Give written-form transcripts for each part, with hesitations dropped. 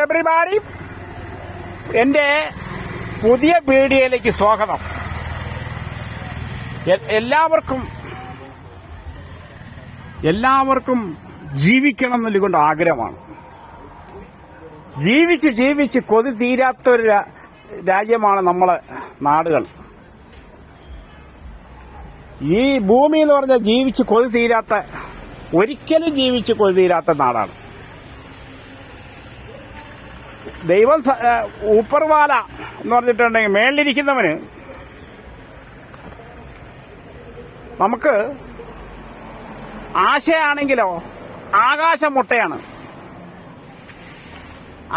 Everybody, എൻ്റെ പുതിയ വീഡിയോയിലേക്ക് സ്വാഗതം. എല്ലാവർക്കും ജീവിക്കണം എന്നുകൊണ്ട് ആഗ്രഹമാണ്. ജീവിച്ച് കൊതി തീരാത്തൊരു രാജ്യമാണ് നമ്മളെ നാടുകൾ. ഈ ഭൂമി എന്ന് പറഞ്ഞാൽ ജീവിച്ച് കൊതി തീരാത്ത, ഒരിക്കലും ജീവിച്ച് കൊതി തീരാത്ത നാടാണ്. ദൈവം ഊപ്പർവാല എന്ന് പറഞ്ഞിട്ടുണ്ടെങ്കിൽ മേളിലിരിക്കുന്നവന് നമുക്ക് ആശയാണെങ്കിലോ ആകാശം മുട്ടയാണ്,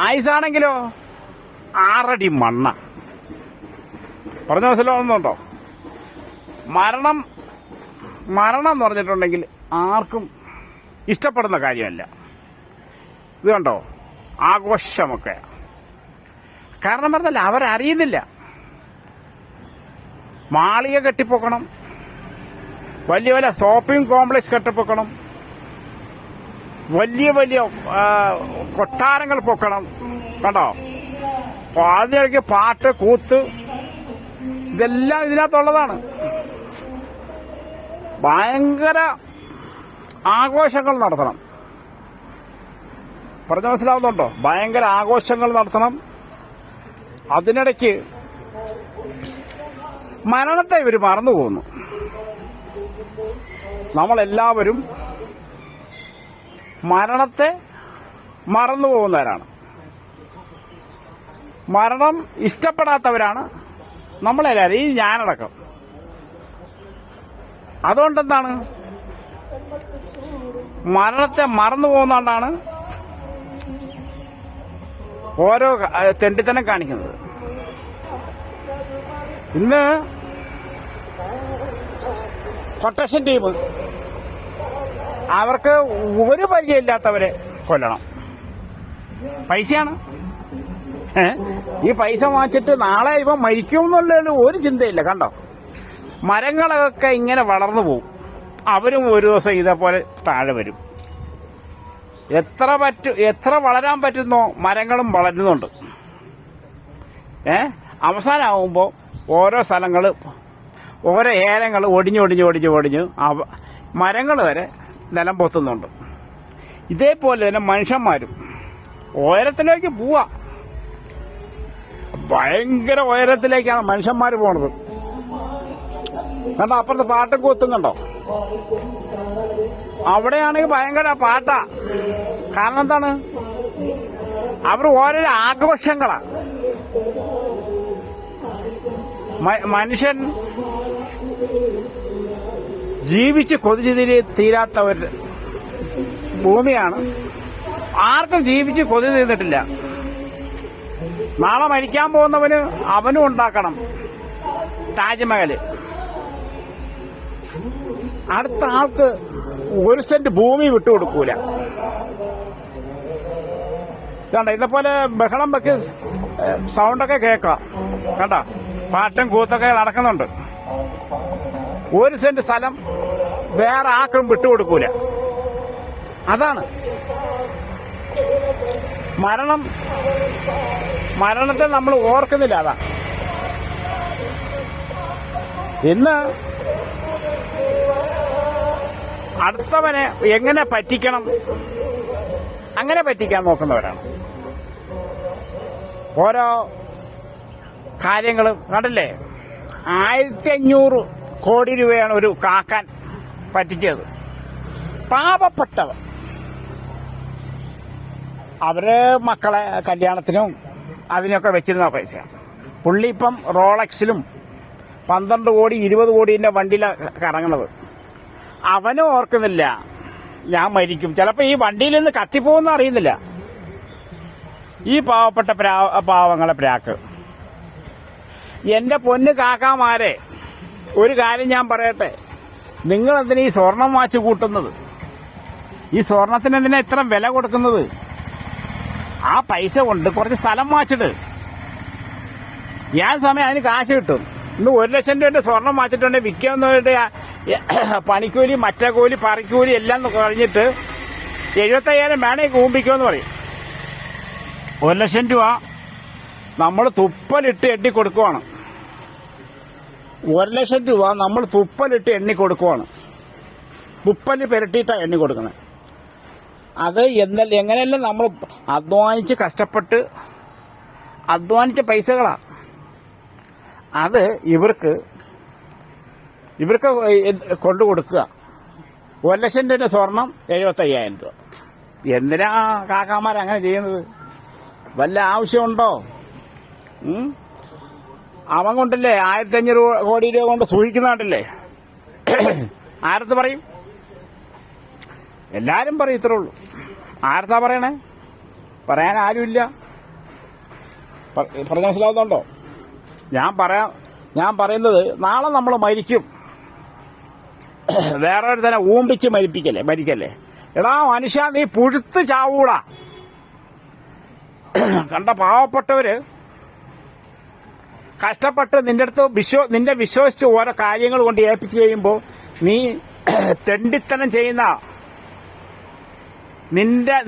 ആയുസാണെങ്കിലോ 6 അടി മണ്ണ. പറഞ്ഞ മനസ്സിലാവുന്നുണ്ടോ? മരണം എന്ന് പറഞ്ഞിട്ടുണ്ടെങ്കിൽ ആർക്കും ഇഷ്ടപ്പെടുന്ന കാര്യമല്ല. ഇത് കണ്ടോ, ആഘോഷമൊക്കെ. കാരണം പറഞ്ഞല്ല, അവരറിയുന്നില്ല. മാളിക കെട്ടിപ്പൊക്കണം, വലിയ ഷോപ്പിംഗ് കോംപ്ലക്സ് കെട്ടിപ്പൊക്കണം, വലിയ കൊട്ടാരങ്ങൾ പൊക്കണം. കണ്ടോ, അതിനിടയ്ക്ക് പാട്ട്, കൂത്ത്, ഇതെല്ലാം ഇതിനകത്തുള്ളതാണ്. ഭയങ്കര ആഘോഷങ്ങൾ നടത്തണം. പറഞ്ഞു മനസ്സിലാവുന്നുണ്ടോ? ഭയങ്കര ആഘോഷങ്ങൾ നടത്തണം. അതിനിടയ്ക്ക് മരണത്തെ ഇവർ മറന്നു പോകുന്നു. നമ്മളെല്ലാവരും മരണത്തെ മറന്നു പോകുന്നവരാണ്. മരണം ഇഷ്ടപ്പെടാത്തവരാണ് നമ്മളെല്ലാവരും, ഈ ഞാനടക്കം. അതുകൊണ്ടെന്താണ് മരണത്തെ മറന്നു പോകുന്നതുകൊണ്ടാണ് ഓരോ തെണ്ടിത്തനം കാണിക്കുന്നത്. ഇന്ന് കൊട്ടേഷൻ ടീം അവർക്ക് ഒരു പരിചയമില്ലാത്തവരെ കൊല്ലണം. പൈസയാണ്. ഈ പൈസ വാങ്ങിച്ചിട്ട് നാളെ ഇവ മരിക്കുമെന്നുള്ള ഒരു ചിന്തയില്ല. കണ്ടോ, മരങ്ങളൊക്കെ ഇങ്ങനെ വളർന്നു പോകും. അവരും ഒരു ദിവസം ഇതേപോലെ താഴെ വരും. എത്ര വളരാൻ പറ്റുന്നോ മരങ്ങളും വളരുന്നുണ്ട്. അവസാനമാകുമ്പോൾ ഓരോ സ്ഥലങ്ങൾ, ഓരോ ഏലങ്ങൾ ഒടിഞ്ഞ് മരങ്ങൾ വരെ നിലം പൊത്തുന്നുണ്ട്. ഇതേപോലെ തന്നെ മനുഷ്യന്മാരും ഉയരത്തിലേക്ക് പോവാ. ഭയങ്കര ഉയരത്തിലേക്കാണ് മനുഷ്യന്മാർ പോണത്. കണ്ടോ, അപ്പുറത്ത് പാട്ടും കൂത്തും കണ്ടോ. അവിടെയാണെങ്കിൽ ഭയങ്കര പാട്ടാ. കാരണം എന്താണ്, അവർ ഓരോരോ ആഘോഷങ്ങളാ. മനുഷ്യൻ ജീവിച്ച് കൊതി തീരാത്ത ഒരു ഭൂമിയാണ്. ആർക്കും ജീവിച്ച് കൊതി തീർന്നിട്ടില്ല. നാളെ മരിക്കാൻ പോകുന്നവന് അവനും ഉണ്ടാക്കണം താജ്മഹല്. അടുത്ത ആൾക്ക് 1 സെന്റ് ഭൂമി വിട്ടുകൊടുക്കൂല. കണ്ട, ഇതേപോലെ ബഹളം വെക്ക് സൗണ്ടൊക്കെ കേൾക്കാം. കണ്ട, പാട്ടും കൂത്തൊക്കെ നടക്കുന്നുണ്ട്. 1 സെന്റ് സ്ഥലം വേറെ ആർക്കും വിട്ടുകൊടുക്കൂല. അതാണ് മരണത്തെ നമ്മൾ ഓർക്കുന്നില്ല. അതാ ഇന്ന് അടുത്തവനെ എങ്ങനെ പറ്റിക്കണം, അങ്ങനെ പറ്റിക്കാൻ നോക്കുന്നവരാണ്. ഓരോ കാര്യങ്ങൾ കണ്ടില്ലേ, 1500 കോടി രൂപയാണ് ഒരു കാക്കാൻ പറ്റിച്ചത്. പാവപ്പെട്ടവർ അവര് മക്കളെ കല്യാണത്തിനും അതിനൊക്കെ വെച്ചിരുന്ന പൈസ. പുള്ളി ഇപ്പം റോളക്സിലും 12 കോടി 20 കോടിന്റെ വണ്ടിയിലാണ് കറങ്ങുന്നത്. അവനും ഓർക്കുന്നില്ല ഞാൻ മരിക്കും, ചിലപ്പോൾ ഈ വണ്ടിയിൽ നിന്ന് കത്തിപ്പോകുന്ന അറിയുന്നില്ല. ഈ പാവപ്പെട്ട പാവങ്ങളെ പ്രാക്ക്. എന്റെ പൊന്ന് കാക്കാമാരെ, ഒരു കാര്യം ഞാൻ പറയട്ടെ, നിങ്ങൾ എന്തിനാ ഈ സ്വർണം വാച്ച് കൂട്ടുന്നത്? ഈ സ്വർണത്തിന് എന്തിനാ ഇത്ര വില കൊടുക്കുന്നത്? ആ പൈസ കൊണ്ട് കുറച്ച് സ്ഥലം വാച്ചിട്ട് ഞാൻ സമയം അതിന് കാശ് കിട്ടും. ഇന്ന് 1 ലക്ഷം രൂപയുടെ സ്വർണം വാച്ചിട്ടുണ്ടെങ്കിൽ വിൽക്കാവുന്നവരുടെ പണിക്കൂലി, മറ്റക്കൂലി, പറിക്കൂലി എല്ലാം കഴിഞ്ഞിട്ട് 75,000 വേണേ കൂമ്പിക്കുമെന്ന് പറയും. 1,00,000 രൂപ നമ്മൾ തുപ്പലിട്ട് എണ്ണി കൊടുക്കുവാണ്. 1,00,000 രൂപ നമ്മൾ തുപ്പലിട്ട് എണ്ണി കൊടുക്കുവാണ്. തുപ്പല് പുരട്ടിയിട്ടാണ് എണ്ണി കൊടുക്കുന്നത്. അത് എങ്ങനെയല്ല നമ്മൾ അധ്വാനിച്ച് കഷ്ടപ്പെട്ട് അധ്വാനിച്ച പൈസകളാ. അത് ഇവർക്ക് കൊണ്ടു കൊടുക്കുക. 1,00,000 രൂപ സ്വർണം 75,000 രൂപ. എന്തിനാ കാക്കാമാർ അങ്ങനെ ചെയ്യുന്നത്? വല്ല ആവശ്യമുണ്ടോ? അവൻ കൊണ്ടല്ലേ 1,500 കോടി രൂപ കൊണ്ട് സൂഹിക്കുന്നുണ്ടല്ലേ? ആരത്ത് പറയും? എല്ലാരും പറയും. ഇത്രേ ഉള്ളൂ. ആരത്താ പറയണേ? പറയാൻ ആരുമില്ല. പറഞ്ഞ മനസ്സിലാവുന്നുണ്ടോ? ഞാൻ പറയുന്നത് നാളെ നമ്മൾ മരിക്കും. വേറെ ഒരു തന്നെ ഊമ്പിച്ച് മരിക്കല്ലേ. എടാ മനുഷ്യ, നീ പുഴുത്ത് ചാവൂടാ. കണ്ട പാവപ്പെട്ടവര് കഷ്ടപ്പെട്ട് നിന്റെ അടുത്ത് നിന്നെ വിശ്വസിച്ച് ഓരോ കാര്യങ്ങൾ കൊണ്ട് ഏൽപ്പിച്ച് കഴിയുമ്പോൾ നീ തെണ്ടിത്തനം ചെയ്യുന്ന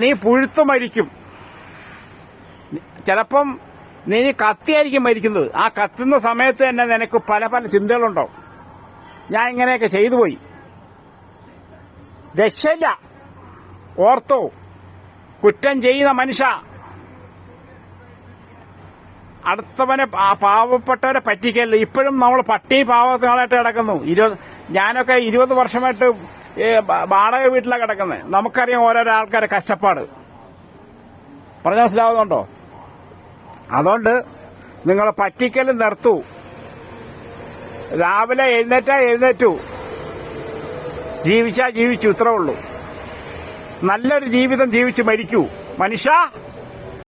നീ പുഴുത്തു മരിക്കും. ചിലപ്പം നീ കത്തിയായിരിക്കും മരിക്കുന്നത്. ആ കത്തുന്ന സമയത്ത് തന്നെ നിനക്ക് പല ചിന്തകളുണ്ടാവും. ഞാൻ ഇങ്ങനെയൊക്കെ ചെയ്തു പോയി, രക്ഷയില്ല. ഓർത്തോ, കുറ്റം ചെയ്യുന്ന മനുഷ്യ അടുത്തവനെ പാവപ്പെട്ടവരെ പറ്റിക്കല്ല. ഇപ്പോഴും നമ്മൾ പട്ടി പാവങ്ങളായിട്ട് കിടക്കുന്നു. ഞാനൊക്കെ 20 വർഷമായിട്ട് വാടക വീട്ടിലാണ് കിടക്കുന്നത്. നമുക്കറിയാം ഓരോരോ ആൾക്കാരെ കഷ്ടപ്പാട്. പറഞ്ഞ മനസ്സിലാവുന്നുണ്ടോ? അതുകൊണ്ട് നിങ്ങൾ പറ്റിക്കൽ നിർത്തൂ. രാവിലെ എഴുന്നേറ്റു, ജീവിച്ചു. ഇത്രേ ഉള്ളൂ. നല്ലൊരു ജീവിതം ജീവിച്ച് മരിക്കൂ മനുഷ്യ.